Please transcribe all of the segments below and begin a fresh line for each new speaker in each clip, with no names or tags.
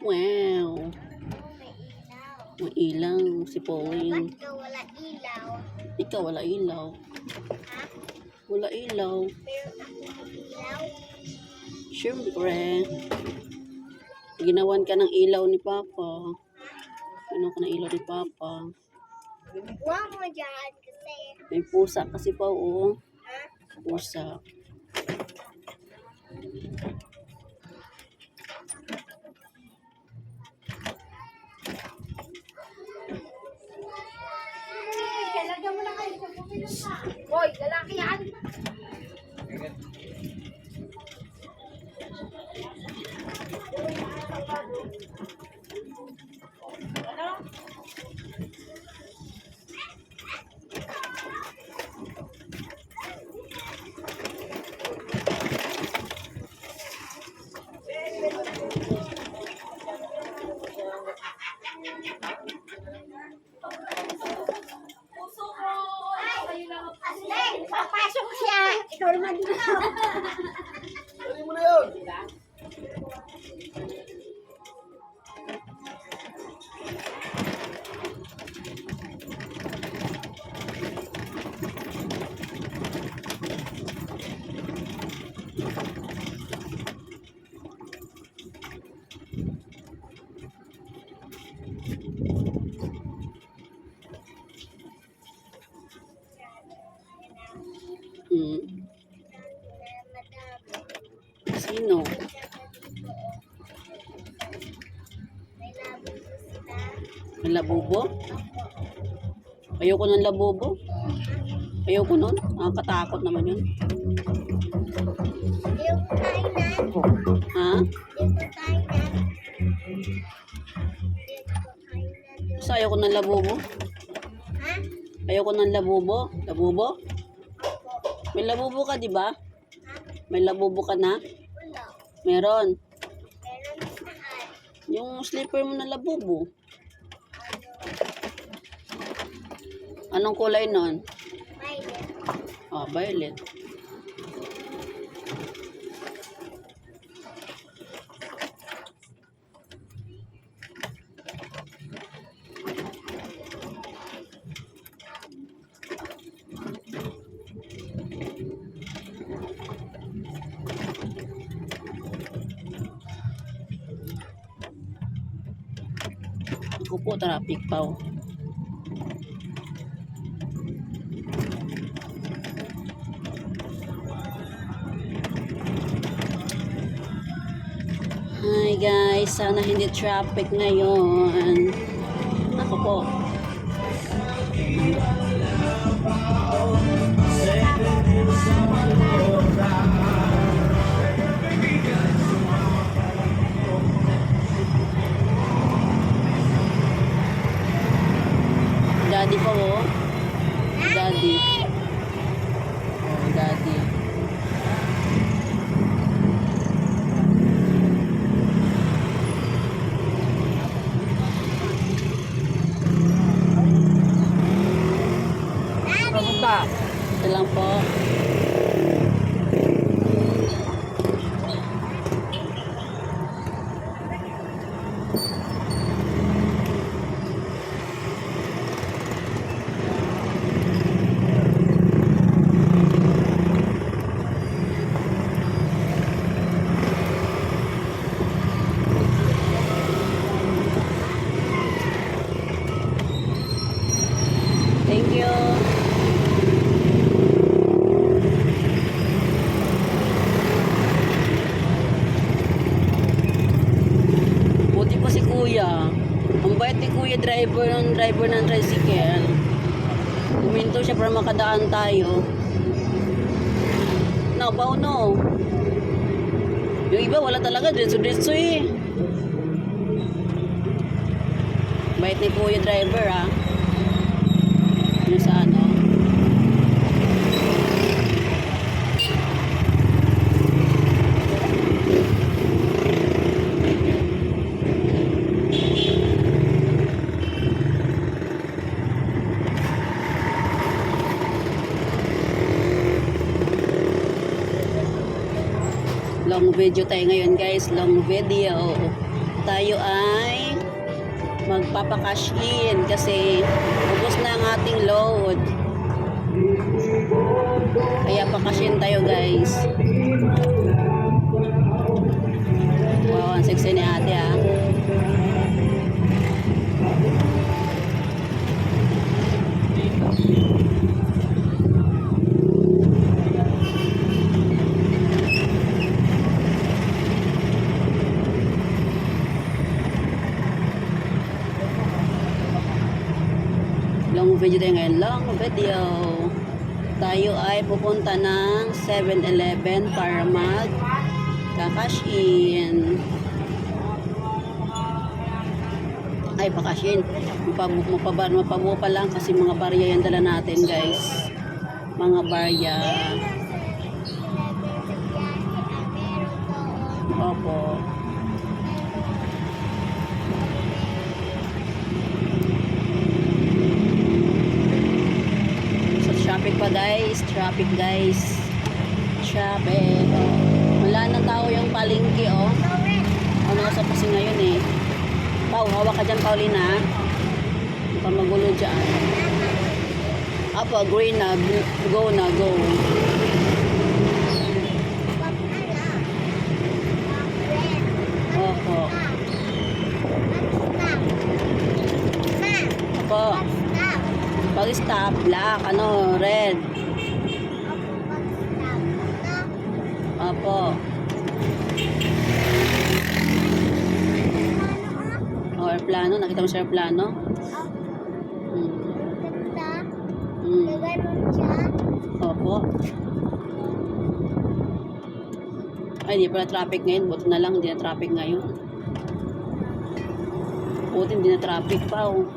Wow. May ilaw. Si Pauline.
Ba't ka wala ilaw?
Ikaw wala ilaw.
Ha?
Wala ilaw.
Pero ako ilaw?
Siyempre. Ginawan ka ng ilaw ni Papa. Ginawan ka ng ilaw ni Papa.
Huwag mo dyan kasi.
May pusa kasi pa, oh.
Ha?
Pusa.
Lagyan mo na kayo sa bumilong ka. Hoy, lalaki yan. Asleng, papasok siya. Ikaw naman dito.
Dali mo na yun.
Sino? Ang labubo? Ayoko ng labubo. Ayoko nun. Nakakatakot naman yun.
Yung kainan.
Ha?
Yung kainan.
Basta ayoko ng labubo.
Ha?
Ayoko ng labubo. Labubo? May labubo ka, di ba? May labubo ka na?
Wala.
Meron.
Meron saan?
Yung slipper mo na labubo. Anong kulay nun?
Violet.
Ah, violet. Ako po, traffic pa. Hi guys, sana hindi traffic ngayon. Ako po. Daddy po, oh. Daddy. Oh, daddy.
Papunta.
Ito lang po. Thank you. Buti pa si Kuya. Ang bait ni Kuya driver ng tricycle. Huminto siya para makadaan tayo. Nabaw no. Yung iba wala talaga, diretso-diretso eh. Bait ni Kuya driver ah. Yung sa ano. Long video tayo ngayon guys, long video. Tayo ay magpapakash in kasi ubos na ang ating load. Kaya pakash in tayo guys. Wow, ang sexy ni ate ah. Long video tayo ngayon, long video. Tayo ay pupunta ng 7-Eleven para mag-cash in. Ay, pa-cash in. Mapabuo pa lang kasi mga barya yung dala natin, guys. Mga barya. Opo. Traffic pa guys, traffic guys. Traffic. Wala na tao yung palengke oh. Ano sa kasi ngayon eh. Pau, hawak ka dyan Paulina. Hindi pa magulo dyan. Apo, green na. Go na, go. Opo. Opo. Pag stop, black, ano, red. Opo. O, airplano. Nakita mo sa airplano? Opo. Ay, hindi pala traffic ngayon. Buti na lang, hindi na traffic ngayon. Buti hindi na traffic pa, oh.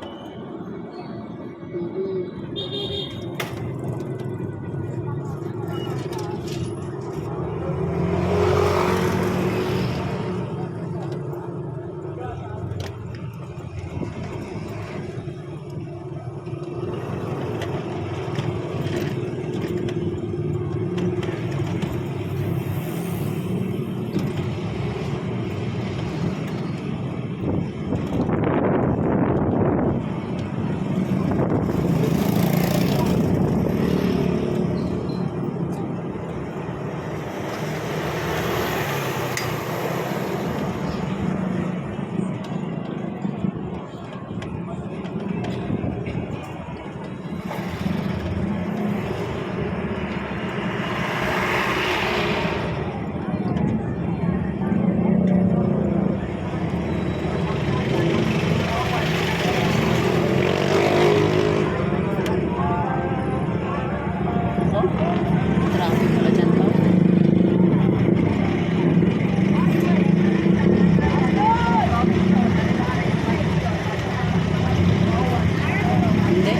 Traffic pala dyan pa. Hindi.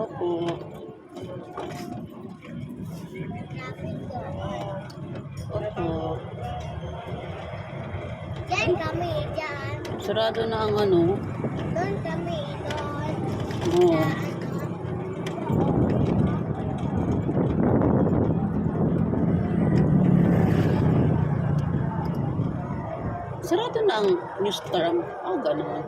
Opo. Opo.
Diyan kami, diyan.
Sarado na ang ano.
Doon kami, doon.
Oo. Sarado na ang news term. Oh, gano'n.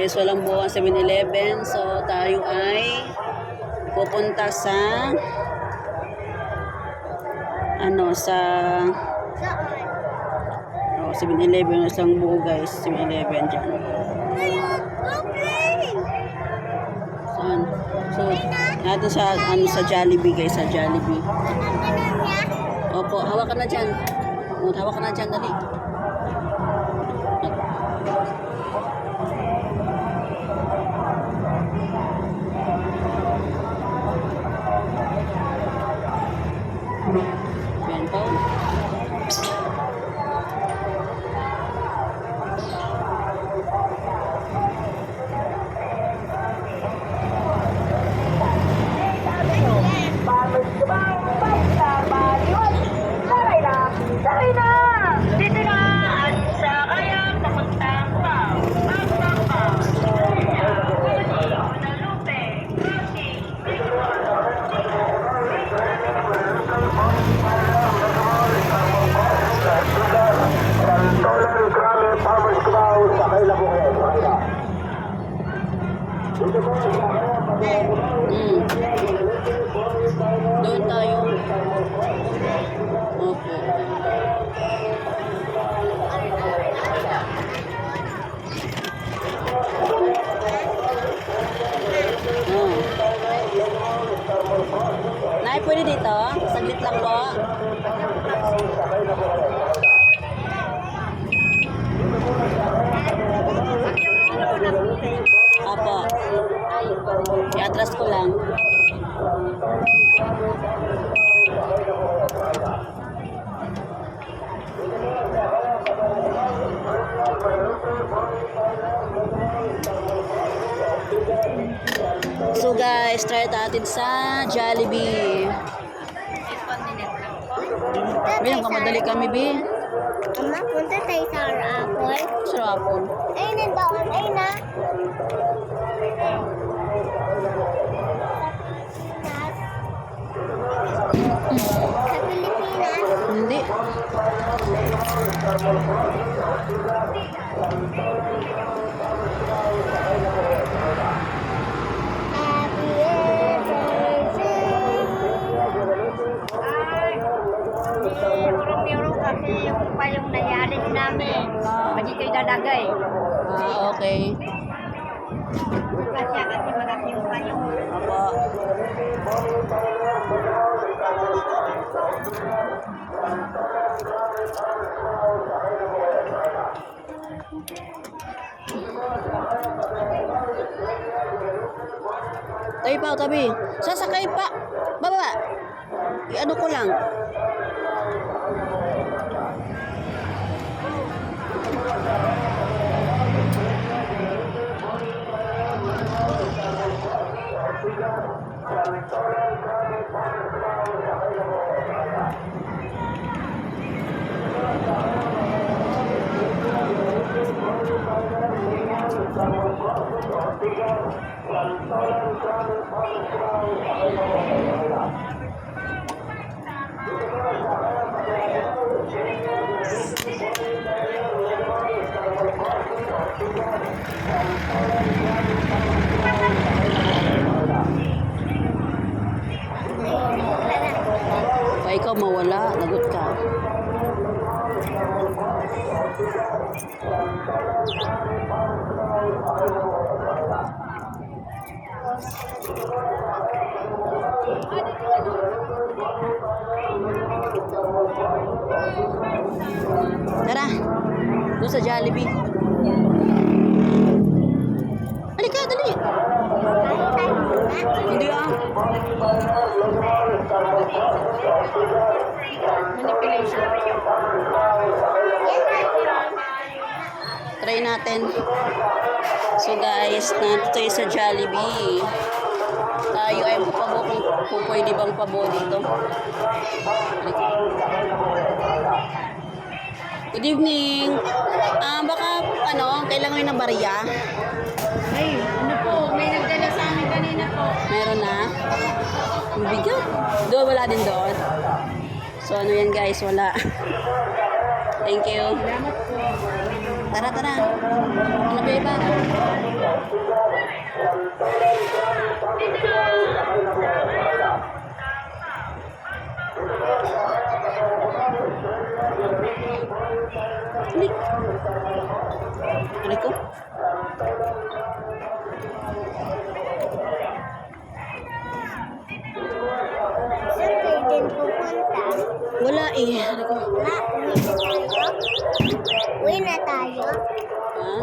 guys, walang buong 7-Eleven. So, tayo ay pupunta sa sa 7-Eleven. Isang buo guys, 7-Eleven dyan. Saan? So, natin sa Jollibee guys, sa Jollibee. Opo, hawak ka na dyan. Hawak ka na dyan, dali. Yan po. Doon tayo. Opo. Nay, pwede dito? Saglit lang po. Apo. I-atras ko lang. So guys, try natin sa Jollibee. Bilang kamadali kami, Bi.
Ama, punta tayo sa Apple.
Sarapon.
Ay, nandoon. Ay, na. Sa Pilipinas.
Hindi.
Happy birthday. Murong-murong kasi yung pa yung nangyari namin. Pwede kayo dadagay.
Okay.
Kasi malaki yung payong.
Apo. Tabi pa, tabi. Sasakay pa. Baba. I-ano ko lang. Pa ikaw mawala, lagot ka. Tara, doon sa Jollibee. Halika, dali. Hindi ah. Manipulation. Try natin. So guys, nandito tayo sa Jollibee. Tayo ay pabo kung pwede bang pabo dito. Good evening. Baka kailangan ng barya?
Ay, ano po, may nagdala sa amin kanina po.
Meron na? Ang bigat. Doon, wala din doon. So, ano yan guys, wala. Thank you.
Salamat po.
Tara, tara. Ano ba iba? Halik. Halik ko.
Saan kayo din pupunta?
Wala eh. Halik ko.
Ma, uwi na tayo?
Ha?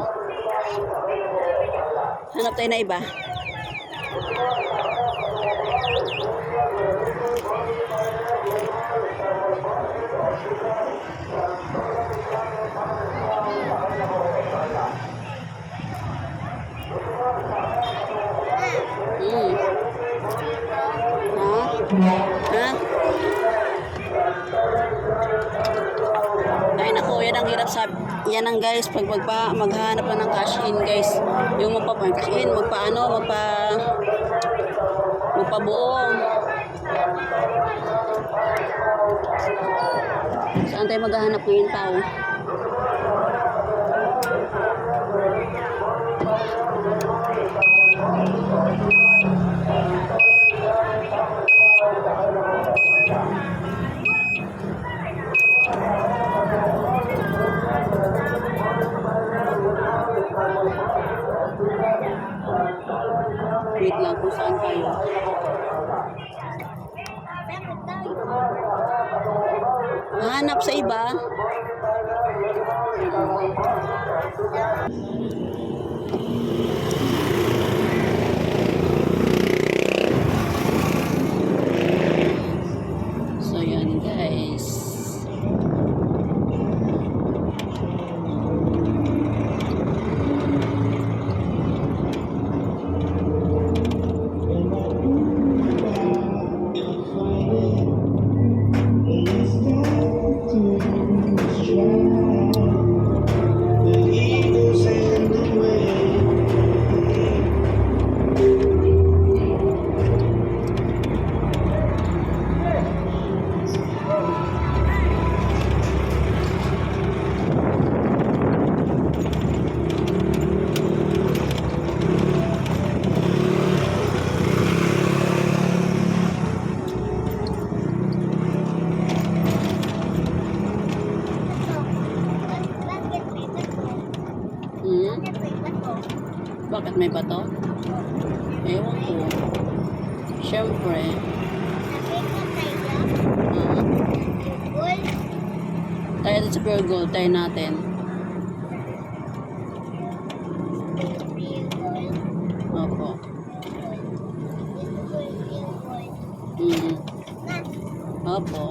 Hanap tayo na iba. Hmm. Ha? Ha? Ay nako, yan ang hirap sa yan ang guys pag maghanap na ng cash in guys. Yung cash in, magpabuong. Saan tayo maghahanap ngayon, Pao? Wait lang kung saan tayo. Hanap sa iba. So yan guys. Hmm? Bakit may bato? Ewan ko. Siyempre. Tayo dito sa Pure Gold. Tayo natin. Opo. Hmm. Opo.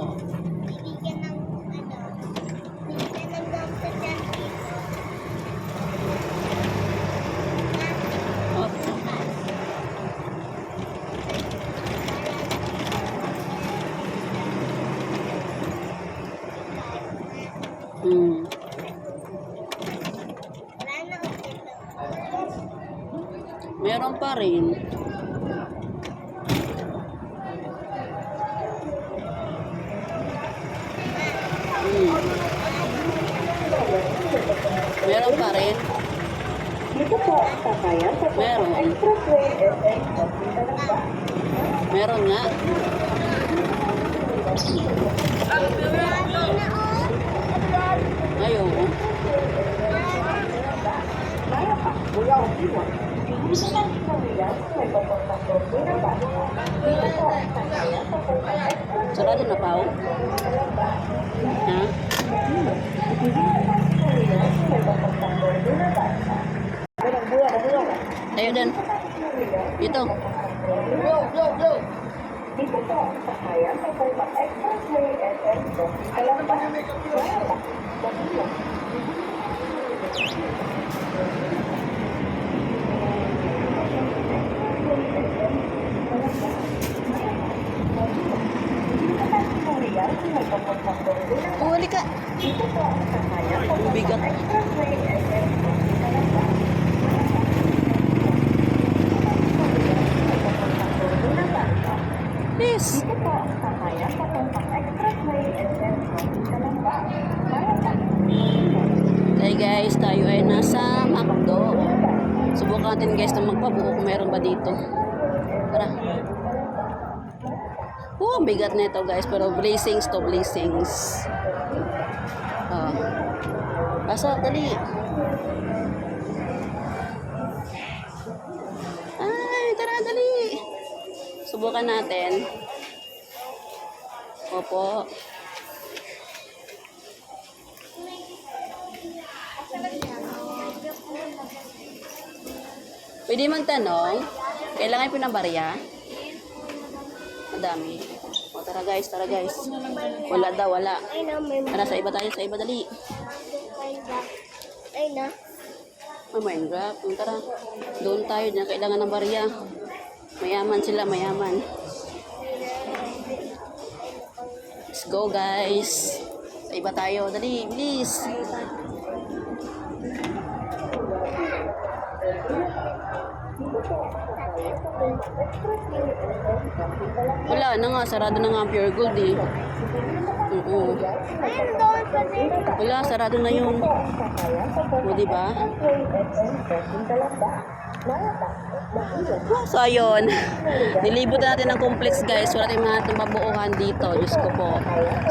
Opo. Hmm. Meron pa rin. Hmm. Meron pa rin.
Dito po ang sakayan sa
Meron.
Expressway SM Papunta ng Ba.
Meron nga. Ay, oo.
Kaya pa, Kuya Obiwa. Dito po ang sakayan sa papuntang Papunta ng Ba. Dito po ang sakayan sa papuntang Expressway.
Sarado na, Pao? Ha? Tayo dyan. Ito.
Dito po ang sakayan sa papuntang Expressway SM Papunta ng Ba. Kaya pa, Obiwa.
Huli ka.
Dito po ang sakayan sa
Bigat.
Expressway SM Papunta ng Ba.
Yes.
Dito po ang sakayan sa papuntang Expressway SM Papunta ng Ba. Kaya pa,
Okay guys, tayo ay natin guys na magpabuo kung meron ba dito. Tara. Oh, ang bigat na ito guys. Pero blessings to blessings. Pasok, dali. Ay, tara, dali. Subukan natin. Opo. Pwede magtanong, kailangan pinabarya? Madami. O, tara guys, tara guys. Wala daw, wala.
Ay na, may
Tara, sa iba tayo, sa iba, dali.
Ay na.
Minecraft. Tara, doon tayo, dyan kailangan ng barya. Mayaman sila, mayaman. Let's go guys. Sa iba tayo, dali, please. Wala na nga, sarado na nga ang Pure Gold eh. Oo.
Ayun doon pa din.
Wala, sarado na yun. O, diba? So, ayun. Nilibot na natin ang complex, guys. Wala tayong mga mabuuhan dito. Diyos ko po.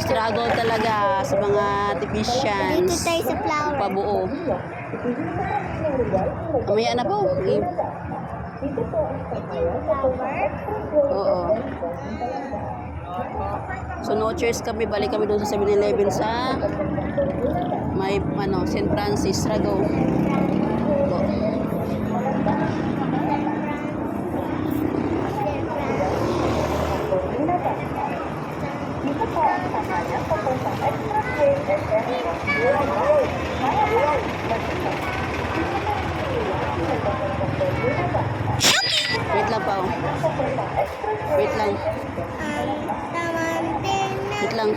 Struggle talaga sa mga technicians.
Dito tayo sa flower.
Pabuo. Mamaya na po. Oo. So, no choice kami. Balik kami doon sa 7-Eleven sa may, St. Francis, Rago. Wait lang pa. Wait lang. Wait lang.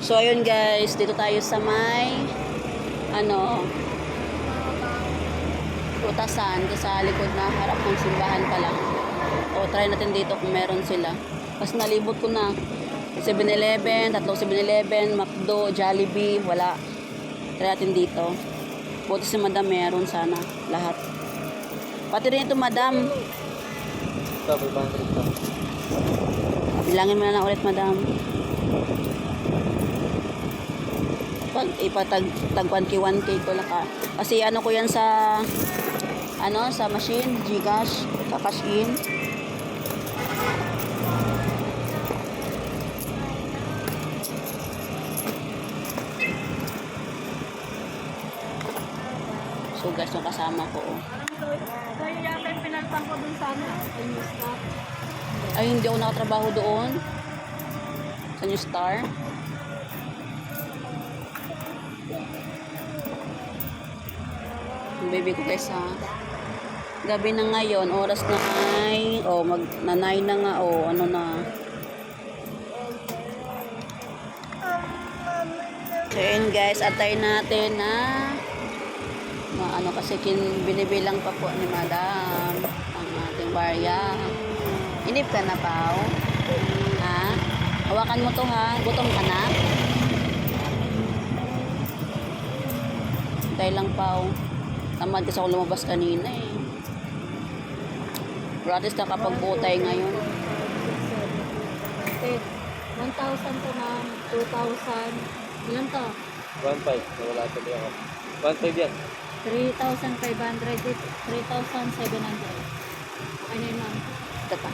So, ayun guys, dito tayo sa may utasan, sa likod na harap ng simbahan pa lang. O, try natin dito kung meron sila. Kasi nalibot ko na 7-Eleven, tatlong 7-Eleven, McDo, Jollibee, wala. Try natin dito. Buti si madam meron sana, lahat. Pati rin ito madam. Bilangin mo na lang ulit madam. Pag ipatag 1K ko lang ka. Kasi ano ko yan sa sa machine, Gcash, kakash in. So guys, yung kasama ko.
Kaya yata yung pinalpan ko dun sana.
Ay, hindi ako nakatrabaho doon. Sa New Star. Yung baby ko guys ha. Gabi na ngayon, oras na ay, mag-9 na nga, ano na. So yun guys, atay natin na kasi binibilang pa po ni madam ang ating barya. Inip ka na pa, ha? Hawakan mo to ha, gutom ka na. Hintay lang pa, tamad kasi ako lumabas kanina eh. Pero at least nakapagbuo tayo ngayon.
1,000 to ma'am, 2,000. Ilan to?
1.5. Wala tuloy ako. 1.5 yan.
3,500, 3,700. Okay na yun ma'am.
Ito pa.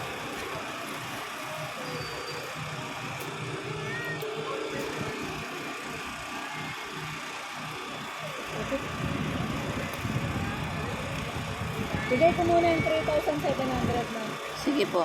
Bigay ko muna yung 3,700 ma'am.
Sige po.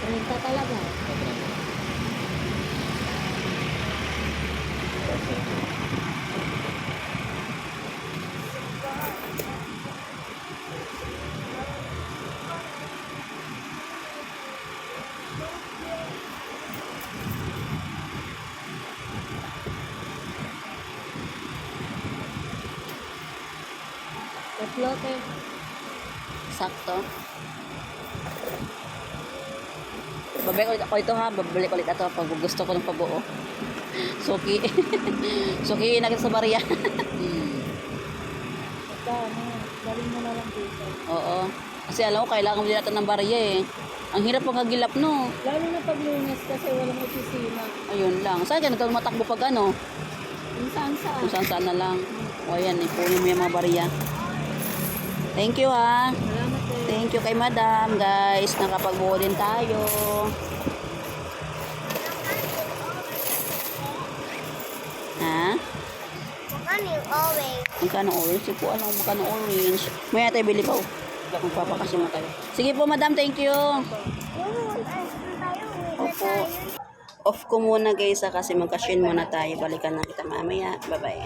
Renta talaga. Tatlo kayo. Sakto. Babalik ulit ako ito ha. Babalik ulit ito pag gusto ko ng pabuo. Suki. Suki na kita sa barya.
Galing mo na lang dito.
Oo. Kasi alam ko, kailangan mo din natin ng barya eh. Ang hirap magkagilap no.
Lalo na pag lunes kasi walang opisina.
Ayun lang. Saan ka nagtawag matakbo pag ano?
Kung saan-saan.
Kung saan na lang. O ayan, ipunin mo yung mga barya. Thank you ha.
Salamat eh.
Thank you kay madam guys. Nakapagbuo din tayo. Ha?
Magkano yung orange?
Magkano orange? Hindi ko alam kung magkano orange. May tayo bili pa oh. Magpapakasya mo tayo. Sige po madam, thank you. Opo. Off ko muna guys kasi magkasyon muna tayo. Balikan na kita mamaya. Bye bye.